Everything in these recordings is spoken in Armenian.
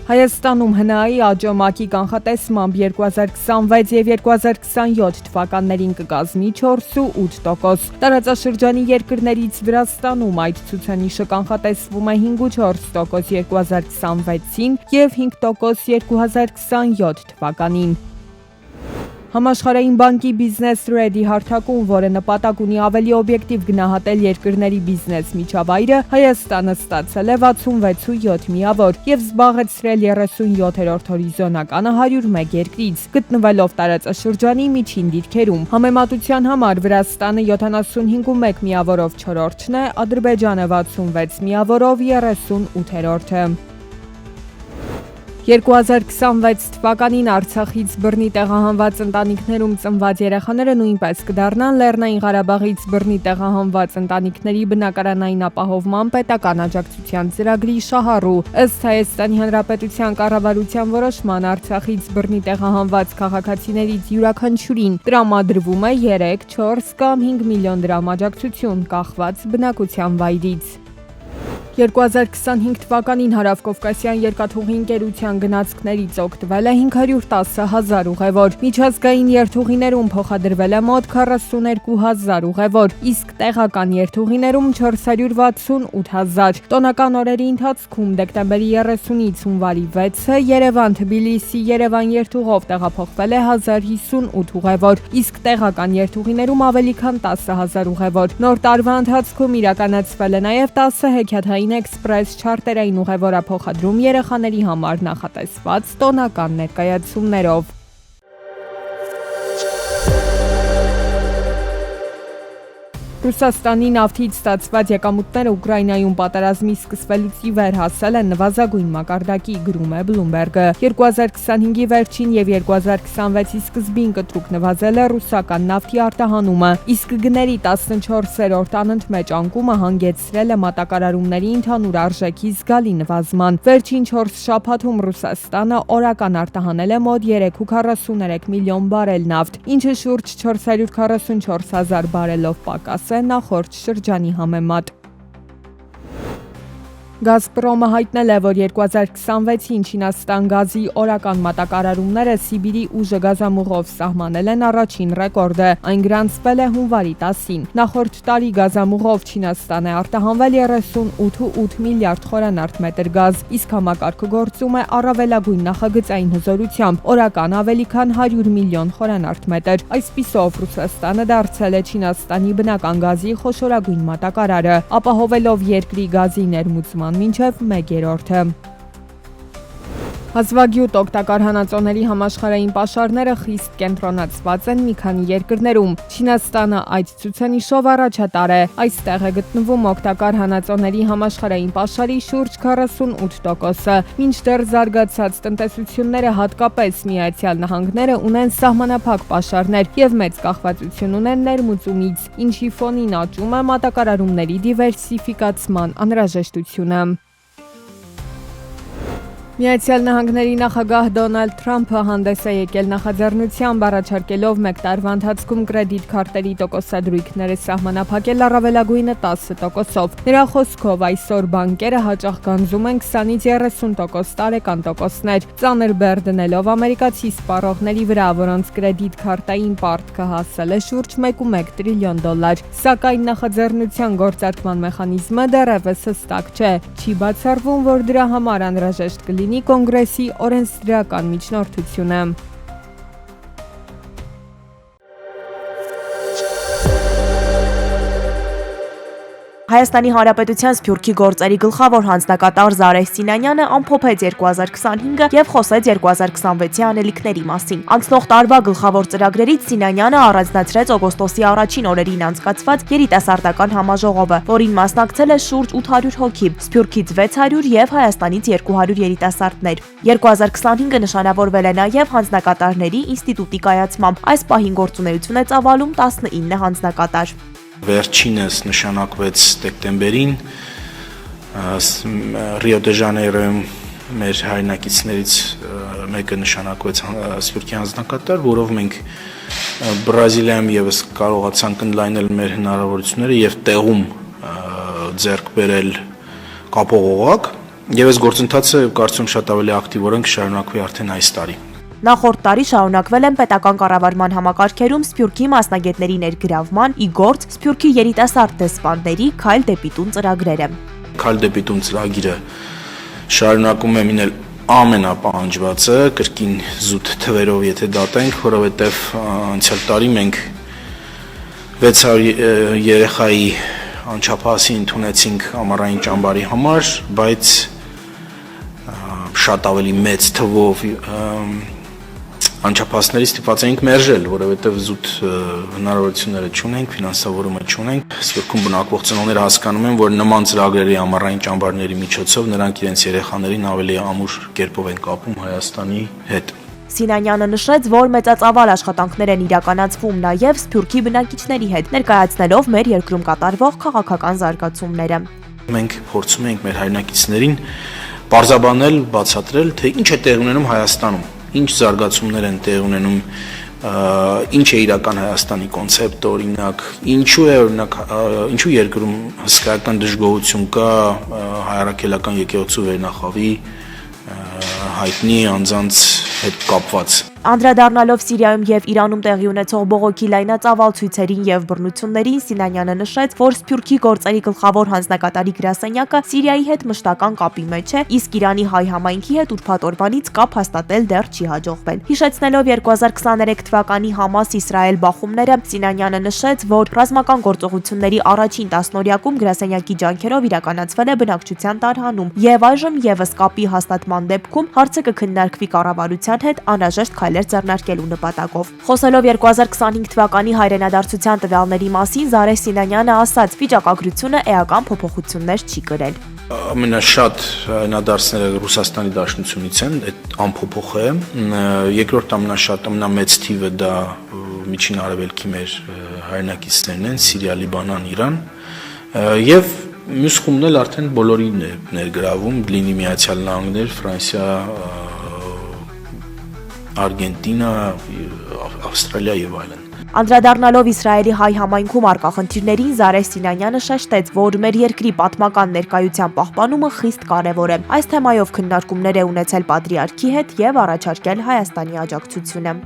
Հայաստանում ՀՆԱ-ի աճամակի կանխատեսմամբ 2026 եւ 2027 թվականներին կկազմի 4,8%։ Տարածաշրջանի երկրներից Վրաստանում այդ ցուցանիշը կանխատեսվում է 5,4% 2026-ին եւ 5% 2027 թվականին։ Համաշխարհային բանկի Business Ready հարթակում, որը նպատակ ունի ավելի օբյեկտիվ գնահատել երկրների բիզնես միջավայրը, Հայաստանը ստացել է 66.7 միավոր եւ զբաղեցրել 37-րդ հորիզոնականը 101 երկրից, գտնվելով տարածաշրջանի միջին դիրքերում։ Համեմատության համար Վրաստանը 75.1 միավորով 4-րդն է, Ադրբեջանը 66 միավորով 38-րդը։ 2026 թվականին Արցախից բռնի տեղահանված ընտանիքներում ծնված երեխաները նույնպես կդառնան Լեռնային Ղարաբաղից բռնի տեղահանված ընտանիքների բնակարանային ապահովման պետական աջակցության ծրագրի շահառու։ Ըստ Հայաստանի Հանրապետության կառավարության որոշման Արցախից բռնի տեղահանված քաղաքացիներից յուրաքանչյուրին տրամադրվում է 3, 4 կամ 5 միլիոն դրամ աջակցություն կախված բնակության վայրից։ 2025 թվականին Հարավկովկասյան երկաթուղի ընկերության գնացքներից օգտվել է 510,000 ուղևոր, միջազգային երթուղիներում փոխադրվել է մոտ 42,000 ուղևոր, իսկ տեղական երթուղիներում 468,000։ Տոնական օրերի ընթացքում դեկտեմբերի 30-ից հունվարի 6-ը Երևան-Թբիլիսի-Երևան երթուղով տեղափոխվել է 1058 ուղևոր, իսկ տեղական երթուղիներում ավելի քան 10,000 ուղևոր։ Նոր տարվա ընթացքում իրականացվել է նաև 10 հեքիաթային էքսպրես չարտերային ուղևորափոխադրում երեխաների համար նախատեսված տոնական ներկայացումներով։ Ռուսաստանի նավթից ստացված եկամուտները Ուկրաինայում պատերազմի սկսվելուց ի վեր հասել են նվազագույն մակարդակի, գրում է Bloomberg-ը։ 2025-ի վերջին եւ 2026-ի սկզբին կտրուկ նվազել է ռուսական նավթի արտահանումը, իսկ գների 14-րդ անընդմեջ անկումը հանգեցրել է մատակարարումների ընդհանուր արժեքի զգալի նվազման։ Վերջին 4 շաբաթում Ռուսաստանը օրական արտահանել է մոտ 3.43 միլիոն բարել նավթ, ինչը շուրջ 444,000 բարելով պակաս նախորդ շրջանի համեմատ։ Գազպրոմը հայտնել է, որ 2026-ին Չինաստան գազի օրական մատակարարումները Սիբիրի ուժը գազամուղով սահմանել են առաջին ռեկորդը, այն գրանցվել է հունվարի 10-ին։ Նախորդ տարի գազամուղով Չինաստան է արտահանվել 38.8 միլիարդ խորանարդ մետր գազ, իսկ համակարգը գործում է առավելագույն նախագծային հզորությամբ, օրական ավելի քան 100 միլիոն խորանարդ մետր։ Այսպիսով Ռուսաստանը դարձել է Չինաստանի բնական գազի խոշորագույն մատակարարը, ապահովելով երկրի գազի ներմուծման մինչև 1/3-ը։ Հազվագյուտ օգտակար հանածոների համաշխարհային պաշարները խիստ կենտրոնացված են մի քանի երկրներում։ Չինաստանը այդ ցուցանիշով առաջատար է։ Այստեղ է գտնվում օգտակար հանածոների համաշխարհային պաշարի շուրջ 48%-ը, մինչդեռ զարգացած տնտեսությունները, հատկապես Միացյալ Նահանգները, ունեն սահմանափակ պաշարներ եւ մեծ կախվածություն ունեն ներմուծումից, ինչի ֆոնին աճում է մատակարարումների դիվերսիֆիկացման անհրաժեշտությունը։ Միացյալ Նահանգների նախագահ Դոնալդ Թրամփը հանդես է եկել նախաձեռնությամբ, առաջարկելով մեկ տարվա ընթացքում կրեդիտ քարտերի տոկոսադրույքները սահմանափակել առավելագույնը 10%-ով։ Նրա խոսքով այսօր բանկերը հաճախ գանձում են 20-ից 30% տարեկան տոկոսներ, ծանր բեռ դնելով ամերիկացի սպառողների վրա, որոնց կրեդիտ քարտային պարտքը հասել է շուրջ 1.1 տրիլիոն դոլար։ Սակայն նախաձեռնության գործարկման մեխանիզմը դեռևս հստակ չէ։ Չի բացառվում, որ դրա համար անհրաժեշտ կլինի Կոնգրեսի օրենսդրական միջնորդությունը։ Հայաստանի Հանրապետության Սփյուռքի գործերի գլխավոր հանձնակատար Զարեհ Սինանյանը ամփոփեց 2025 եւ խոսեց 2026-ի անելիքների մասին։ Անցնող տարվա գլխավոր ծրագրերից Սինանյանը առանձնացրեց օգոստոսի առաջին օրերին անցկացված երիտասարդական համաժողովը, որին մասնակցել է շուրջ 800 հոգի, Սփյուռքից 600 եւ Հայաստանից 200 երիտասարդներ։ 2025-ը նշանավորվել է նաեւ հանձնակատարների ինստիտուտի կայացմամբ։ Այս պահին գործունեություն է ծավալում 19 հանձնակատար։ Վերջինս նշանակվեց դեկտեմբերին Ռիո դե Ժանեյրոյում մեր հայրենակիցներից մեկը նշանակվեց Սփյուռքի հանձնակատար, որով մենք Բրազիլիայում եւս կարողացանք ընդլայնել մեր հնարավորությունները եւ տեղում ձեռք բերել կապող օղակ, Եվ այս գործընթացը կարծում շատ ավելի ակտիվորեն կշարունակվի արդեն այս տարի։ Նախորդ տարի շարունակվել են պետական կառավարման համակարգերում Սփյուռքի մասնագետների ներգրավման, ի գործ Սփյուռքի երիտասարդ դեսպանների Քայլ դեպի տուն ծրագրերը։ Քայլ դեպի տուն ծրագիրը շարունակում է մինել ամենապահանջվածը, կրկին զուտ թվերով եթե դատենք, որովհետև անցյալ տարի մենք 600 երեխայի անչափահասի ընդունեցինք ամառային ճամբարի համար, բայց շատ ավելի մեծ թվով անչափահասների ստիպված էինք մերժել, որովհետև զուտ հնարավորությունները չունենք, ֆինանսավորումը չունենք։ Սփյուռքում բնակվող ծնողները հասկանում են, որ նման ծրագրերի ամառային ճամբարների միջոցով նրանք իրենց երեխաներին ավելի ամուր կերպով են կապում Հայաստանի հետ։ Սինանյանը նշեց, որ մեծածավալ աշխատանքներ են իրականացվում նաև Սփյուռքի բնակիչների հետ, ներկայացնելով մեր երկրում կատարվող քաղաքական զարգացումները։ Մենք փորձում ենք մեր հայրենակիցներին պարզաբանել, բացատրել, թե ինչ է տեղի ունենում Հայաստանում, ինչ զարգացումներ են տեղի ունենում, ինչ է իրական Հայաստանի կոնցեպտը, օրինակ, ինչու երկրում հսկայական դժգոհություն կա հայրաքելական եկեղեցու վերնախավի հայտնի անձանց հետ կապված։ Անդրադառնալով Սիրիայում եւ Իրանում տեղի ունեցող բողոքի լայնածավալ ցույցերին եւ բռնություններին, Սինանյանը նշեց, որ Սփյուռքի գործերի գլխավոր հանձնակատարի գրասենյակը Սիրիայի հետ մշտական կապի մեջ է, իսկ Իրանի հայ համայնքի հետ ուրբաթ օրվանից կապ հաստատել դեռ չի հաջողվել։ Հիշեցնելով 2023 թվականի Համաս-Իսրայել բախումները, Սինանյանը նշեց, որ ռազմական գործողությունների առաջին տասնօրյակում գրասենյակի ջանքերով իրականացվել է բնակչության տարհանում եւ այժմ եւս կապի հաստատման դեպքում հարցը կքննարկվի կառավարության հետ անհրաժեշտ ձեռնարկելու նպատակով։ Խոսելով 2025 թվականի հայրենադարձության տվյալների մասին, Զարեհ Սինանյանը ասաց, վիճակագրությունը էական փոփոխություններ չի կրել։ Ամենաշատ հայրենադարձները Ռուսաստանի Դաշնությունից են, այդ անփոփոխ է։ Երկրորդ ամենամեծ թիվը դա Միջին Արևելքի մեր հայրենակիցներն են, Սիրիա, Լիբանան, Իրան, եւ մյուս խումբն էլ արդեն բոլորին է ներգրավում, լինի Միացյալ Նահանգներ, Ֆրանսիա, Արգենտինա, Ավստրալիա եւ այլն։ Անդրադառնալով Իսրայելի հայ համայնքում առկա խնդիրներին, Զարեհ Սինանյանը շեշտեց, որ մեր երկրի պատմական ներկայության պահպանումը խիստ կարևոր է։ Այս թեմայով քննարկումներ է ունեցել պատրիարքի հետ եւ առաջարկել Հայաստանի աջակցությունը։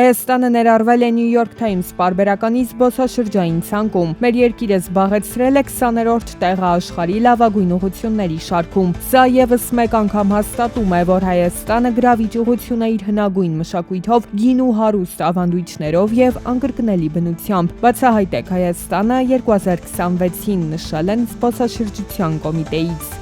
Հայաստանը ներառվել է New York Times պարբերականի զբոսաշրջային ցանկում։ Մեր երկիրը զբաղեցրել է 20-րդ տեղը աշխարհի լավագույն ուղղությունների շարքում։ Սա եւս մեկ անգամ հաստատում է, որ Հայաստանը գրավիչ ուղղություն է իր հնագույն մշակույթով, գին ու հարուստ ավանդույթներով եւ անկրկնելի բնությամբ։ Բացահայտեք Հայաստանը 2026-ին նշել են զբոսաշրջության կոմիտեից։